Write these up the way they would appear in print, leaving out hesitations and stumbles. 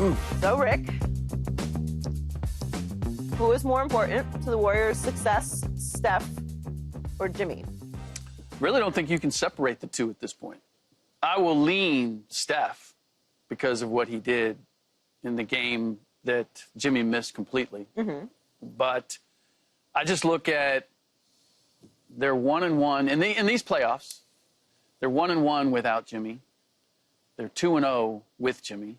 So, Rick, who is more important to the Warriors' success, Steph or Jimmy? Really don't think you can separate the two at this point. I will lean Steph because of what he did in the game that Jimmy missed completely. But I just look at they're 1-1 in these playoffs. They're 1-1 without Jimmy. They're 2-0 with Jimmy.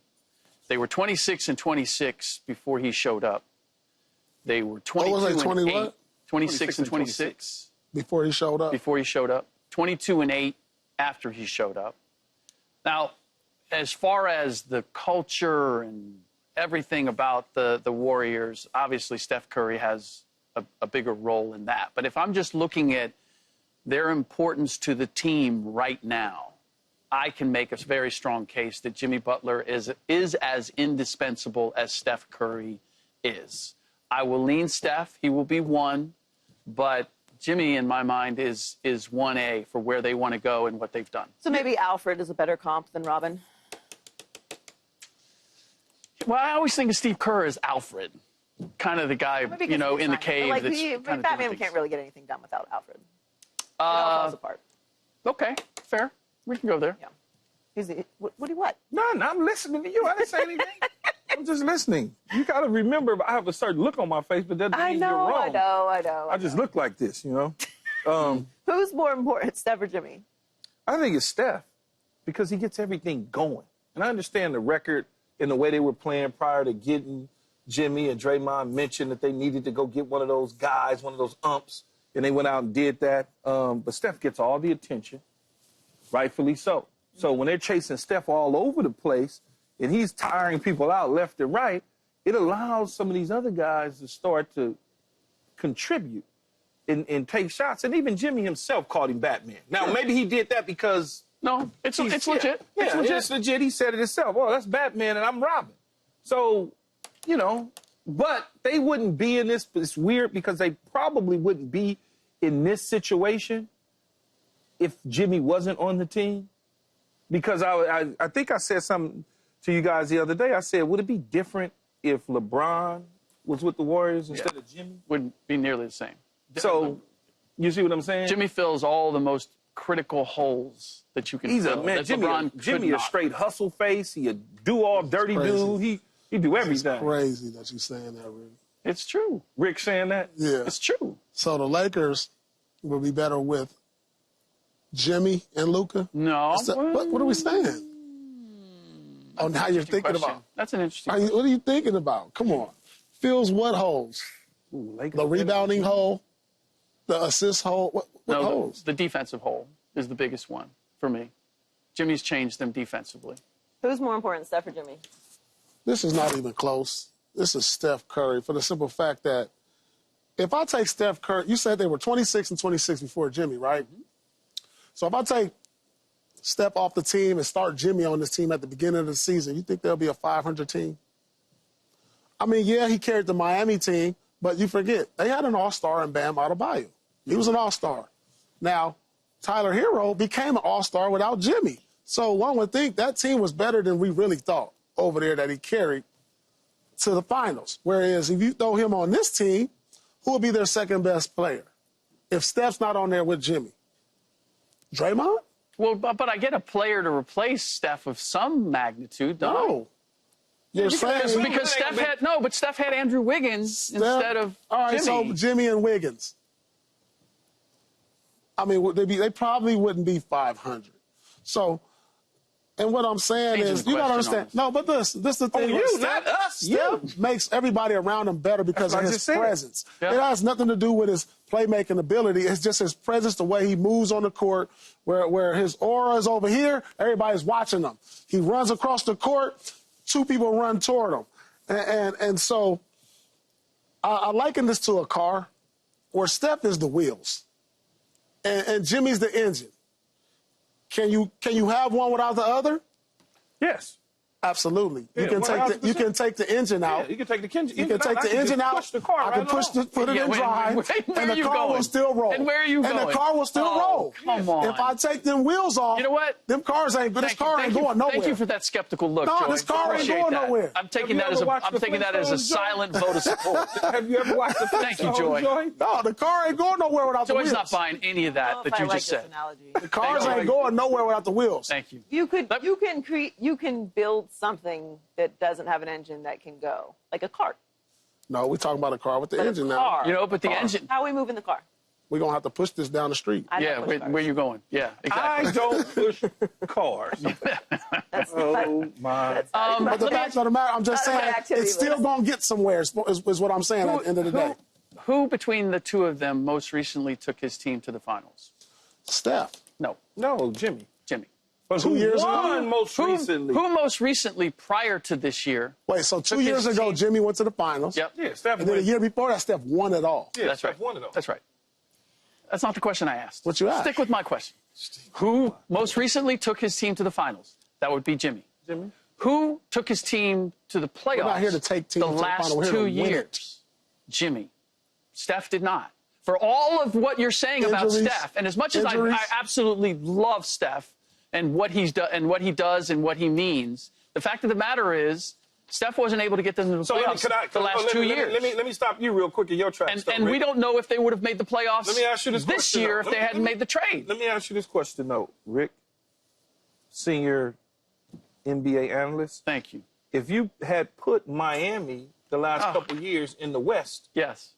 They were 26-26 before he showed up. They were 22-8. 26-26 before he showed up. Before he showed up. 22-8 after he showed up. Now, as far as the culture and everything about the Warriors, obviously Steph Curry has a bigger role in that. But if I'm just looking at their importance to the team right now, I can make a very strong case that Jimmy Butler is as indispensable as Steph Curry is. I will lean Steph. He will be 1, but Jimmy, in my mind, is 1A for where they want to go and what they've done. So maybe Alfred is a better comp than Robin? Well, I always think of Steve Kerr as Alfred, kind of the guy, you know, in the cave. Like, that's Batman can't really get anything done without Alfred. It all falls apart. Okay, fair. We can go there. Yeah. What? None. I'm listening to you. I didn't say anything. I'm just listening. You got to remember, I have a certain look on my face, but that doesn't mean you're wrong. I know. I just look like this, you know? Who's more important, Steph or Jimmy? I think it's Steph because he gets everything going. And I understand the record and the way they were playing prior to getting Jimmy, and Draymond mentioned that they needed to go get one of those guys, one of those umps, and they went out and did that. But Steph gets all the attention, rightfully so. So when they're chasing Steph all over the place and he's tiring people out left and right, it allows some of these other guys to start to contribute and take shots. And even Jimmy himself called him Batman. Now, maybe he did that because... No, it's legit. Yeah, it's legit. He said it himself. Oh, that's Batman and I'm Robin. So, you know, but they wouldn't be in this. It's weird because they probably wouldn't be in this situation if Jimmy wasn't on the team. Because I think I said something to you guys the other day. I said, would it be different if LeBron was with the Warriors instead of Jimmy? Wouldn't be nearly the same. So, you see what I'm saying? Jimmy fills all the most critical holes that you can fill. Jimmy a straight hustle face. He a do-all dirty dude. He do everything. It's crazy that you're saying that, Rick. It's true. Rick saying that? Yeah. It's true. So the Lakers will be better with Jimmy and Luka? No. What are we saying? Oh, now you're thinking about. That's an interesting question. What are you thinking about? Come on. Fills what holes? The rebounding hole? The assist hole? What holes? The defensive hole is the biggest one for me. Jimmy's changed them defensively. Who's more important, Steph or Jimmy? This is not even close. This is Steph Curry for the simple fact that if I take Steph Curry, you said they were 26-26 before Jimmy, right? So if I take Steph off the team and start Jimmy on this team at the beginning of the season, you think there'll be a 500 team? I mean, yeah, he carried the Miami team, but you forget, they had an all-star in Bam Adebayo. He was an all-star. Now, Tyler Hero became an all-star without Jimmy. So one would think that team was better than we really thought over there that he carried to the finals. Whereas if you throw him on this team, who will be their second-best player if Steph's not on there with Jimmy? Draymond? Well, but I get a player to replace Steph of some magnitude, don't I? No. You're saying... Because Steph had Andrew Wiggins instead of all right, Jimmy. So Jimmy and Wiggins. I mean, they probably wouldn't be 500. So, and what I'm saying is, you got to understand. No, but this is the thing. You, not us. Steph makes everybody around him better because of his presence. Yeah. It has nothing to do with his playmaking ability. It's just his presence, the way he moves on the court, where his aura is over here, everybody's watching him. He runs across the court, 2 people run toward him. And so I liken this to a car where Steph is the wheels and Jimmy's the engine. Can you have one without the other? Yes. Absolutely. You Yeah, can 100%. you can take the engine out. Yeah, you can take the engine. You can take the engine out. Push the car I can right push along. put it Yeah, in drive, where and are the you car will going? still roll. And where are you and going? the car will still roll. Come on. If I take them wheels off, You know what? Them cars ain't good. This car ain't going nowhere. Thank you for that skeptical look, No, Joy. this car ain't Appreciate going that. nowhere. I'm taking Have that you as ever watched I'm the taking that as a Flintstones, Joy? silent vote of support. Have you ever watched the Thank you, Flintstones, Joy. No, the car ain't going nowhere without the Joy's wheels. not buying any of that I you like just this said. analogy. The cars Thank you. ain't going nowhere without the wheels. Thank you. You can build something that doesn't have an engine that can go, like a cart. No, we're talking about a car with the But engine a now. car. You know, but the Car. engine. How are we moving the car? We're going to have to push this down the street. I don't Yeah, push cars. where you going? Yeah, exactly. I don't push cars. That's Oh my! But the fact of the matter, I'm just Not my saying, activity it's still list. going to get somewhere, is what I'm saying at the end of the day. Who between the two of them most recently took his team to the finals? Steph. No, No, Jimmy. Jimmy. But 2 who years ago? won most recently? Who most recently prior to this year? Wait, so 2 Took years his ago, team- Jimmy went to the finals. Yep. Yeah, Steph And then a won. year before that, Steph won it all. Yeah, That's Steph right. won it all. That's right. That's not the question I asked. What you asked? Stick with my question. Who most recently took his team to the finals? That would be Jimmy. Jimmy. Who took his team to the playoffs? We're not here to take teams the to the last final. We're here to 2 win it. years. Jimmy. Steph did not. For all of what you're saying about Injuries. Steph, and as much as I Injuries. absolutely love Steph and what he's done and what he does and what he means, the fact of the matter is Steph wasn't able to get them to the So playoffs the last 2 years. Let me stop you real quick in your tracks. And we don't know if they would have made the playoffs Let me ask you this question, year though. if Let they me- hadn't made the trade. Let me ask you this question, though, Rick, senior NBA analyst. Thank you. If you had put Miami the last couple years in the West, Yes.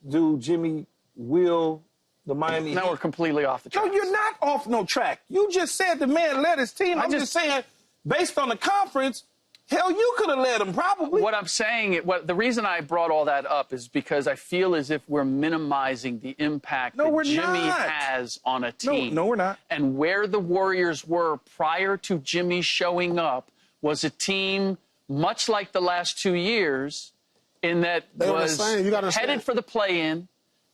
do Jimmy will the Miami Now Heat? we're completely off the track. No, you're not off no track. You just said the man led his team. I'm just saying, based on the conference, hell, you could have led him probably. What I'm saying, the reason I brought all that up is because I feel as if we're minimizing the impact No, that we're Jimmy not. has on a team. No, we're not. And where the Warriors were prior to Jimmy showing up was a team much like the last 2 years in that They were the was same. You gotta understand. headed for the play-in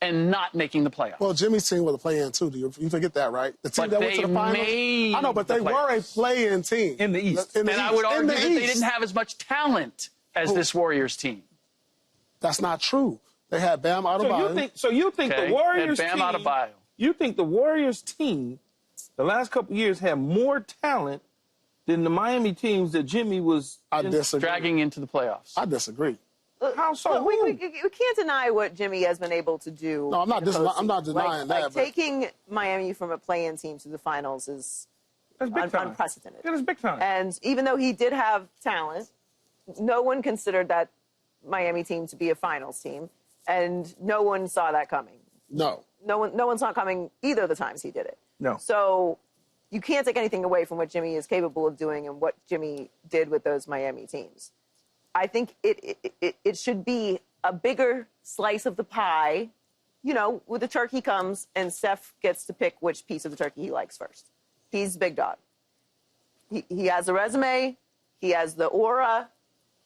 and not making the playoffs. Well, Jimmy's team was a play-in too. You forget that, right? The team But that went to they the finals. made I know, but the they were a playoffs. play-in team In the East. In the And I East. would In argue the that they East. didn't have as much talent as this Warriors team. That's not true. They had Bam Adebayo. So you think Okay, the Warriors and Bam team? Adebayo. You think the Warriors team, the last couple years, had more talent than the Miami teams that Jimmy was I disagree. Dragging into the playoffs. I disagree. How so? Look, we can't deny what Jimmy has been able to do. No, I'm not in the I'm not postseason. denying like, that. But taking Miami from a play-in team to the finals is That's big time. unprecedented. It is big time. And even though he did have talent, no one considered that Miami team to be a finals team, and no one saw that coming. no. No one saw it coming either of the times he did it. No. So you can't take anything away from what Jimmy is capable of doing and what Jimmy did with those Miami teams. I think it should be a bigger slice of the pie. You know, with the turkey comes and Steph gets to pick which piece of the turkey he likes first. He's big dog. He has a resume. He has the aura.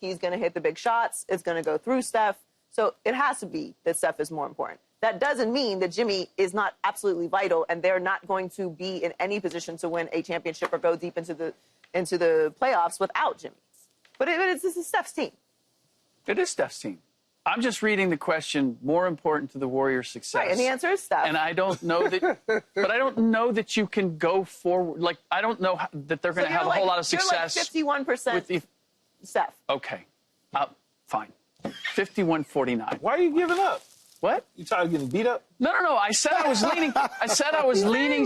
He's going to hit the big shots. It's going to go through Steph. So it has to be that Steph is more important. That doesn't mean that Jimmy is not absolutely vital and they're not going to be in any position to win a championship or go deep into the playoffs without Jimmy. But this is Steph's team. It is Steph's team. I'm just reading the question, more important to the Warriors' success. Right, and the answer is Steph. And I don't know that, but I don't know that you can go forward. Like, I don't know that they're going to have a whole lot of success. You're like 51% with the, Steph. okay, fine. 51-49. Why are you giving up? What? You tired of getting beat up? No. I said I was leaning. I said I was leaning.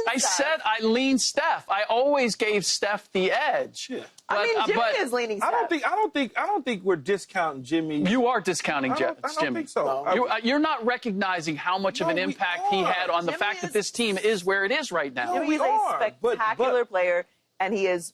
I said I leaned Steph. I always gave Steph the edge. Yeah. But, I mean, Jimmy but is leaning Steph. I don't think we're discounting Jimmy. you are discounting I don't Jimmy. think so. You're not recognizing how much of No, an we impact he are. had on the Jimmy fact that is- this team is where it is right now. No, Jimmy's we are, a but- spectacular player, and he is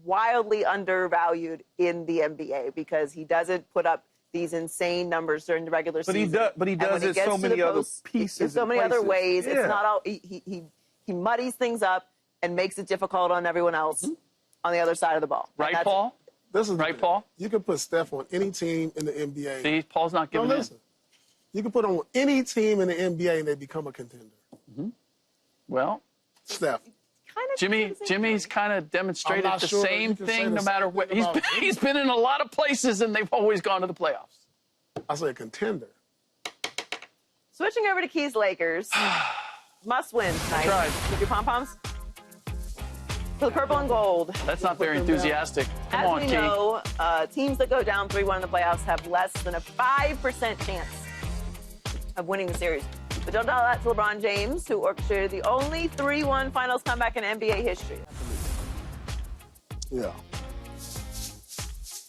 wildly undervalued in the NBA because he doesn't put up these insane numbers during the regular But he season. does- but he And does when it gets so to the many other post, pieces in so and many other places. ways. Yeah. It's not all he muddies things up and makes it difficult on everyone else on the other side of the ball. And Right, that's- Paul? This is Right, Paul? You can put Steph on any team in the NBA. See, Paul's not No, giving in. listen. You can put him on any team in the NBA and they become a contender. Well, Steph. Jimmy's kind of demonstrated I'm not the sure same you can say thing the no matter same what. thing about He's been in a lot of places, and they've always gone to the playoffs. I say contender. Switching over to Keys Lakers. Must win tonight. tried. With your pom-poms. For the purple and gold. That's not very enthusiastic. Come on, As we Key. know, teams that go down 3-1 in the playoffs have less than a 5% chance of winning the series. But don't tell that to LeBron James, who orchestrated the only 3-1 finals comeback in NBA history. Yeah.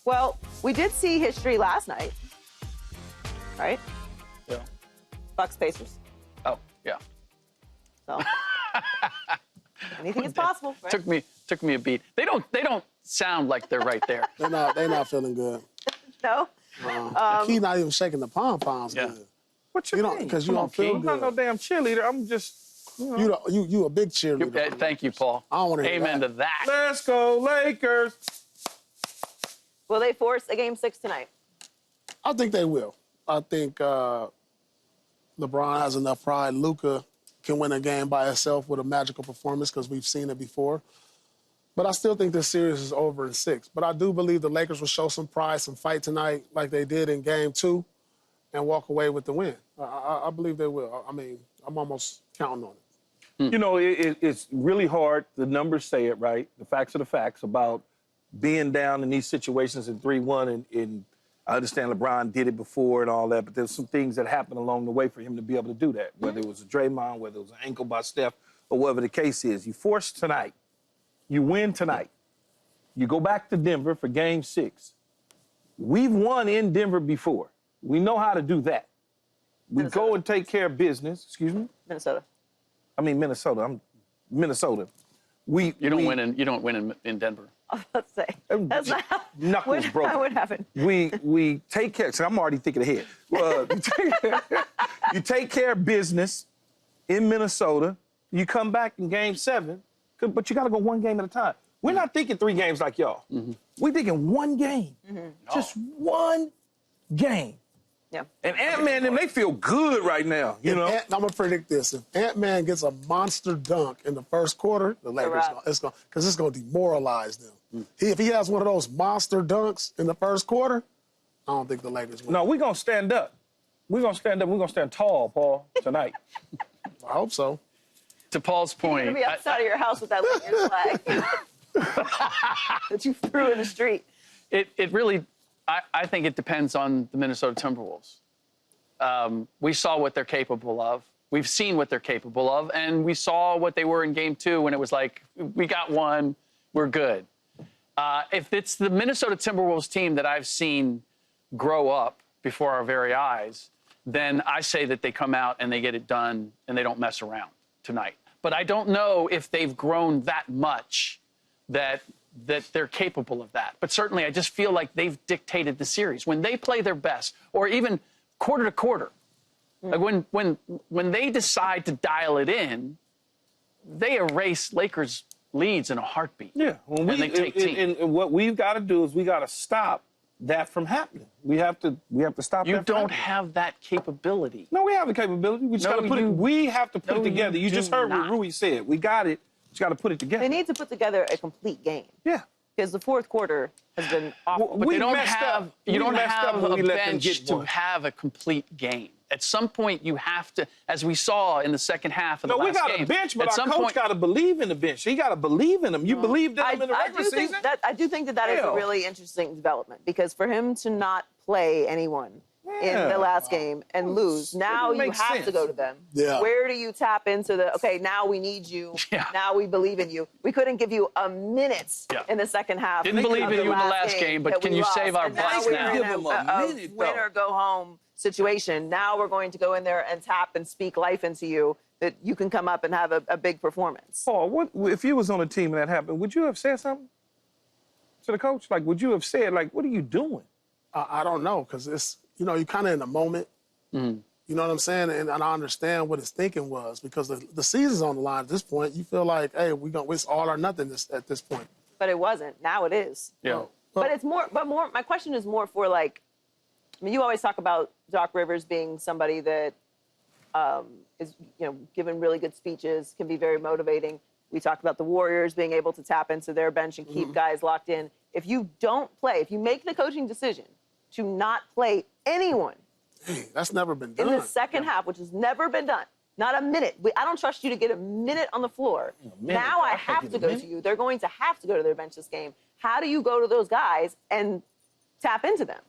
Well, we did see history last night, right? Yeah. Bucks Pacers. Oh, yeah. So anything is possible, right? Took me a beat. They don't sound like they're right there. They're not feeling good. No. Key not even shaking the pom-poms Yeah. good. What you You mean? don't, because you Come don't on, feel Key. I'm not no good. damn cheerleader. I'm just, You a big cheerleader. Thank you, Paul. I don't wanna hear Amen that. to that. let's go Lakers. Will they force a game 6 tonight? I think they will. I think LeBron has enough pride. Luka can win a game by himself with a magical performance because we've seen it before. But I still think this series is over in 6. But I do believe the Lakers will show some pride, some fight tonight like they did in Game 2 and walk away with the win. I believe they will. I mean, I'm almost counting on it. You know, it's really hard. The numbers say it, right? The facts are the facts about being down in these situations in 3-1. And I understand LeBron did it before and all that, but there's some things that happened along the way for him to be able to do that, whether it was a Draymond, whether it was an ankle by Steph, or whatever the case is. You force tonight. You win tonight. You go back to Denver for Game 6. We've won in Denver before. We know how to do that. We Minnesota. go and take care of business. Excuse me? Minnesota. I mean Minnesota. I'm Minnesota. You don't win in Denver. Let's say. That's not how Knuckles broken. That would happen. We take care. So I'm already thinking ahead. You take care of business in Minnesota. You come back in Game 7, but you got to go one game at a time. We're not thinking 3 games like y'all. We're thinking one game, just one game. Yeah. And Ant-Man, them, they feel good right now. You know. I'm gonna predict this: if Ant-Man gets a monster dunk in the first quarter, the Lakers it's gonna demoralize them. If he has one of those monster dunks in the first quarter, I don't think the Lakers win. No, we're gonna stand up. We're gonna stand up. We're gonna stand tall, Paul, tonight. I hope so. To Paul's You're point, gonna be outside of your house with that Lakers flag that you threw in the street. it really, I think it depends on the Minnesota Timberwolves. We saw what they're capable of. We've seen what they're capable of, and we saw what they were in Game 2 when it was like, we got one, we're good. If it's the Minnesota Timberwolves team that I've seen grow up before our very eyes, then I say that they come out and they get it done and they don't mess around tonight. But I don't know if they've grown that much that they're capable of that. But certainly I just feel like they've dictated the series. When they play their best, or even quarter to quarter, like when they decide to dial it in, they erase Lakers' leads in a heartbeat. Yeah. And they take team. And what we've got to do is we got to stop that from happening. We have to stop You that from don't happening. have that capability. No, we have the capability. We just No, got to put it. you- We have to put no, it together. you You just do heard not. what Rui said. We got it. Just got to put it together. They need to put together a complete game Yeah. because the fourth quarter has been awful. But We they don't messed have up. you We don't messed up have when a we let them bench get to one. have a complete game. At some point, you have to, as we saw in the second half of the No, we last got game. a bench, but at our some coach point, got to believe in the bench. He got to believe in them. You believed in them in the regular do season? think I do think that is a Hell. really interesting development because for him to not play anyone in Yeah. the last game and lose, now doesn't you make have to sense. go to them. Yeah. Where do you tap into the, okay, now we need you. Yeah. Now we believe in you. We couldn't give you a minute Yeah. in the second half. Didn't believe of in the you in the last game, but that can we you lost. save our And butts we're now? in Give 'em a minute, win though. or go home situation. Now we're going to go in there and tap and speak life into you that you can come up and have a big performance. Paul, what if you was on a team and that happened? Would you have said something to the coach? Like, would you have said, like, what are you doing? I don't know because it's you're kind of in the moment. You know what I'm saying? And I understand what his thinking was because the season's on the line at this point. You feel like, hey, it's all or nothing at this point. But it wasn't. Now it is. Yeah. But it's more. But more. My question is more for like. I mean, you always talk about Doc Rivers being somebody that is, giving really good speeches, can be very motivating. We talked about the Warriors being able to tap into their bench and keep guys locked in. If you don't play, if you make the coaching decision to not play anyone Hey, that's never been done. in the second half, which has never been done, not a minute. I don't trust you to get a minute on the floor. Now I have to go to you. They're going to have to go to their bench this game. How do you go to those guys and tap into them?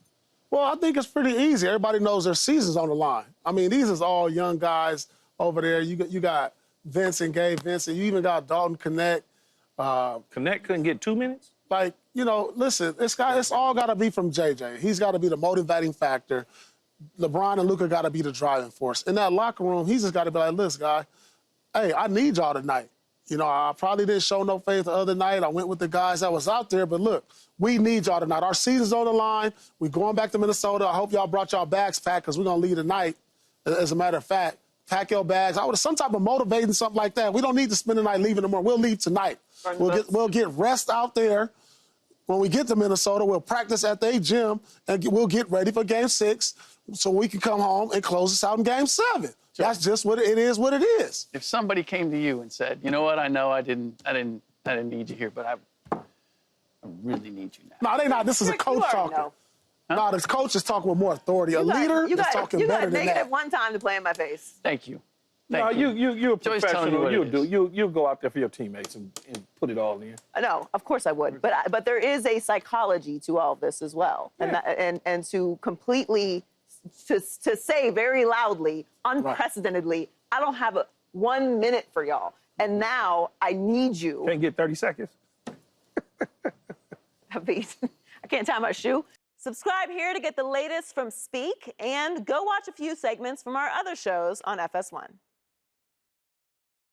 Well, I think it's pretty easy. Everybody knows their season's on the line. I mean, these is all young guys over there. You got Vincent, Gabe Vincent. You even got Dalton Connect. Connect couldn't get 2 minutes? Like, you know, listen, it's all got to be from JJ. He's got to be the motivating factor. LeBron and Luka got to be the driving force. In that locker room, he's just got to be like, listen, guy, hey, I need y'all tonight. You know, I probably didn't show no faith the other night. I went with the guys that was out there, but look, we need y'all tonight. Our season's on the line. We're going back to Minnesota. I hope y'all brought y'all bags packed because we're going to leave tonight. As a matter of fact, pack your bags. I would have some type of motivating, something like that. We don't need to spend the night leaving tomorrow. We'll leave tonight. We'll get rest out there. When we get to Minnesota, we'll practice at their gym, and we'll get ready for Game 6 so we can come home and close this out in Game 7. Sure. That's just what it is. What it is. If somebody came to you and said, "You know what? I know I didn't need you here, but I really need you now." No, they not. This is a coach talking. Huh? No, this coach is talking with more authority. A leader is talking better than that. You got negative one time to play in my face. Thank you. No, you're a Joey's telling professional. you what You'll go out there for your teammates and put it all in. No, of course I would. But there is a psychology to all of this as well. Yeah. And to completely, to say very loudly, unprecedentedly, I don't have 1 minute for y'all. And now I need you. Can't get 30 seconds. I can't tie my shoe. Subscribe here to get the latest from Speak, and go watch a few segments from our other shows on FS1.